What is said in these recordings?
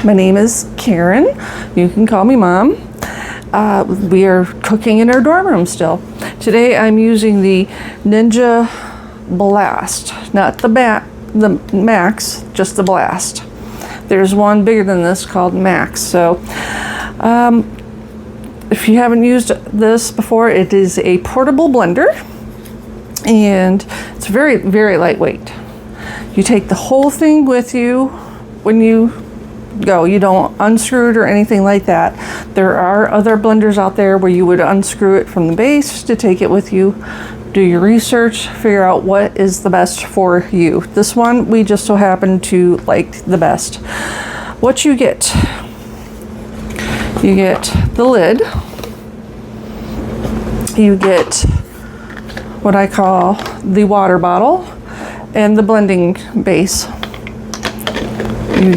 My name is Karen. You can call me Mom. We are cooking in our dorm room still. Today I'm using the Ninja Blast, not the Max, just the Blast. There's one bigger than this called Max. So if you haven't used this before, it is a portable blender and it's very, very lightweight. You take the whole thing with you when you go. You don't unscrew it or anything like that. There are other blenders out there where you would unscrew it from the base to take it with you. Do your research, figure out what is the best for you. This one we just so happen to like the best. What you get the lid, you get what I call the water bottle and the blending base. You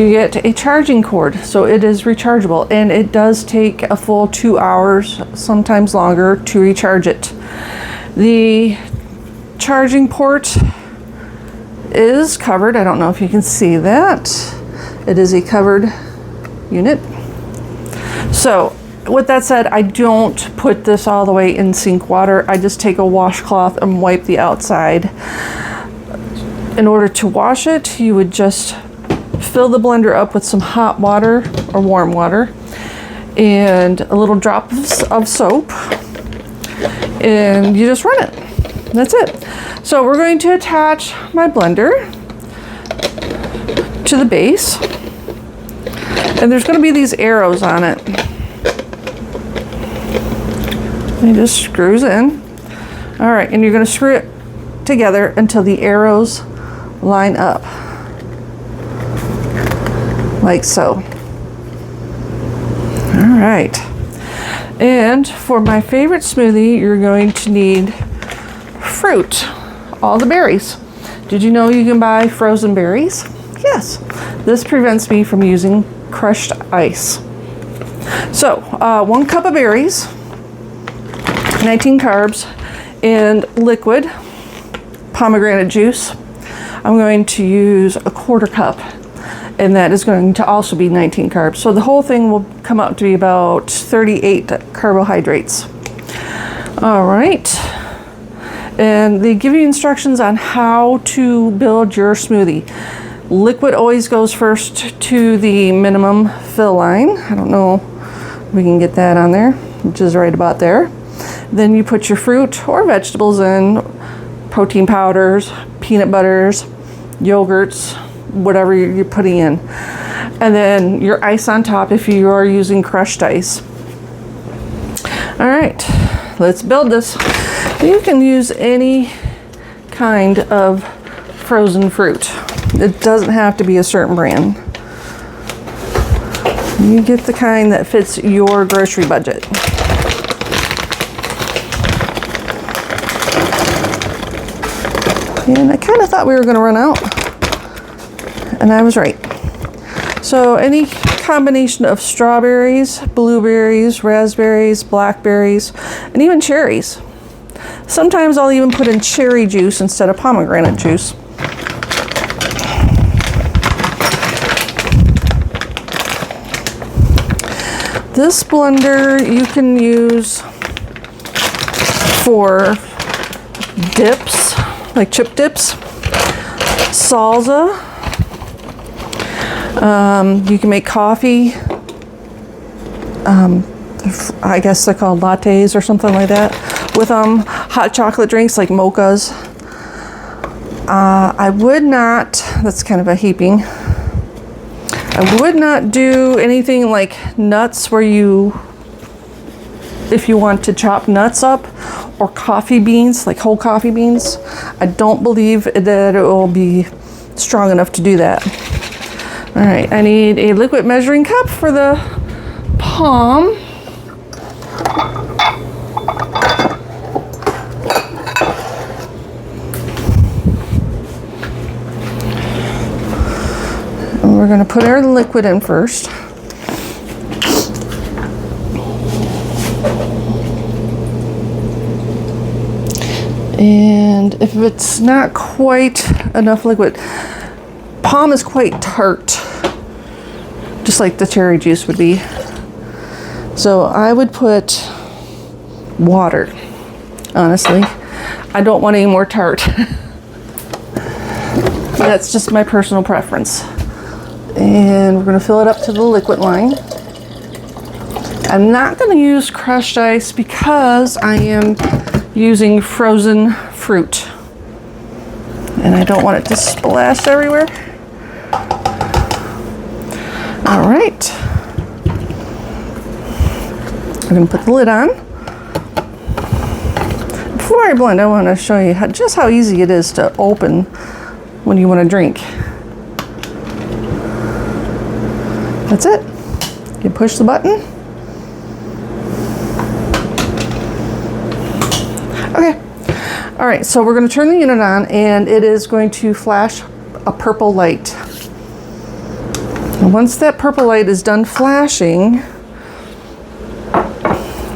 get a charging cord, so it is rechargeable, and it does take a full 2 hours, sometimes longer, to recharge it. The charging port is covered. I don't know if you can see that. It is a covered unit. So with that said, I don't put this all the way in sink water. I just take a washcloth and wipe the outside. In order to wash it, you would just fill the blender up with some hot water or warm water and a little drop of soap, and you just run it. That's it. So we're going to attach my blender to the base, and there's going to be these arrows on it. It just screws in. All right, and you're going to screw it together until the arrows line up, like so. All right. And for my favorite smoothie, you're going to need fruit, all the berries. Did you know you can buy frozen berries? Yes. This prevents me from using crushed ice. So 1 cup of berries, 19 carbs, and liquid pomegranate juice. I'm going to use a 1/4 cup, and that is going to also be 19 carbs. So the whole thing will come out to be about 38 carbohydrates. All right. And they give you instructions on how to build your smoothie. Liquid always goes first to the minimum fill line. I don't know if we can get that on there, which is right about there. Then you put your fruit or vegetables in, protein powders, peanut butters, yogurts, whatever you're putting in. And then your ice on top if you are using crushed ice. All right, let's build this. You can use any kind of frozen fruit. It doesn't have to be a certain brand. You get the kind that fits your grocery budget. And I kind of thought we were going to run out, and I was right. So any combination of strawberries, blueberries, raspberries, blackberries, and even cherries. Sometimes I'll even put in cherry juice instead of pomegranate juice. This blender you can use for dips, like chip dips, salsa. You can make coffee. I guess they're called lattes or something like that. With hot chocolate drinks like mochas. I would not, that's kind of a heaping. I would not do anything like nuts where if you want to chop nuts up, or coffee beans, like whole coffee beans. I don't believe that it will be strong enough to do that. All right, I need a liquid measuring cup for the palm. And we're going to put our liquid in first. And And if it's not quite enough liquid, palm is quite tart, just like the cherry juice would be. So I would put water, honestly. I don't want any more tart. That's just my personal preference. And we're going to fill it up to the liquid line. I'm not going to use crushed ice because I am using frozen fruit. And I don't want it to splash everywhere. All right. I'm going to put the lid on. Before I blend, I want to show you just how easy it is to open when you want to drink. That's it. You push the button. Okay. All right, so we're going to turn the unit on, and it is going to flash a purple light. And once that purple light is done flashing,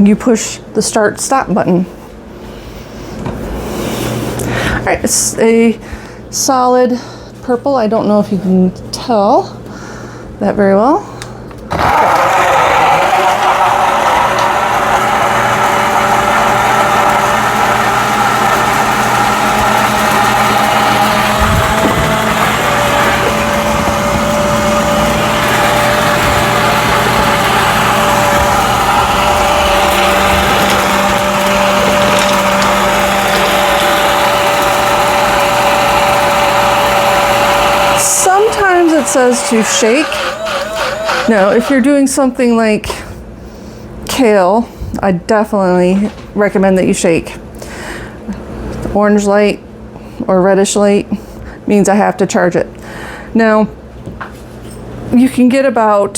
you push the start-stop button. All right, it's a solid purple. I don't know if you can tell that very well. Sometimes it says to shake. No, if you're doing something like kale, I definitely recommend that you shake. The orange light or reddish light means I have to charge it. Now, you can get about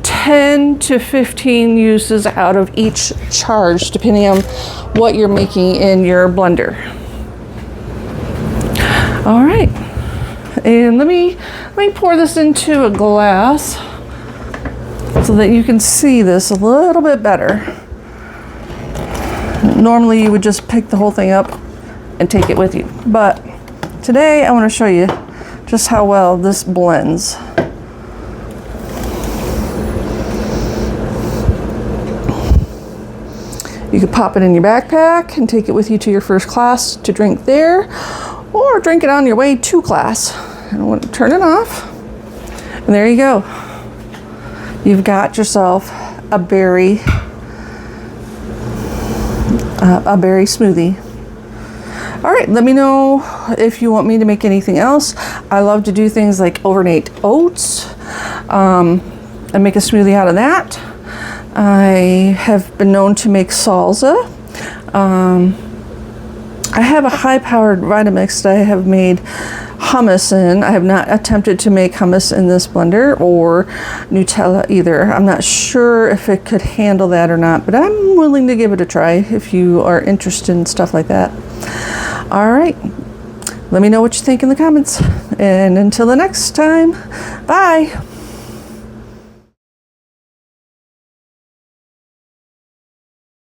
10 to 15 uses out of each charge, depending on what you're making in your blender. All right. And let me pour this into a glass so that you can see this a little bit better. Normally you would just pick the whole thing up and take it with you, but today I want to show you just how well this blends. You could pop it in your backpack and take it with you to your first class to drink there, or drink it on your way to class. And I want to turn it off. And there you go. You've got yourself a berry smoothie. All right, let me know if you want me to make anything else. I love to do things like overnight oats and make a smoothie out of that. I have been known to make salsa. I have a high-powered Vitamix that I have made hummus in. I have not attempted to make hummus in this blender or Nutella either. I'm not sure if it could handle that or not, but I'm willing to give it a try if you are interested in stuff like that. All right. Let me know what you think in the comments. And until the next time, bye.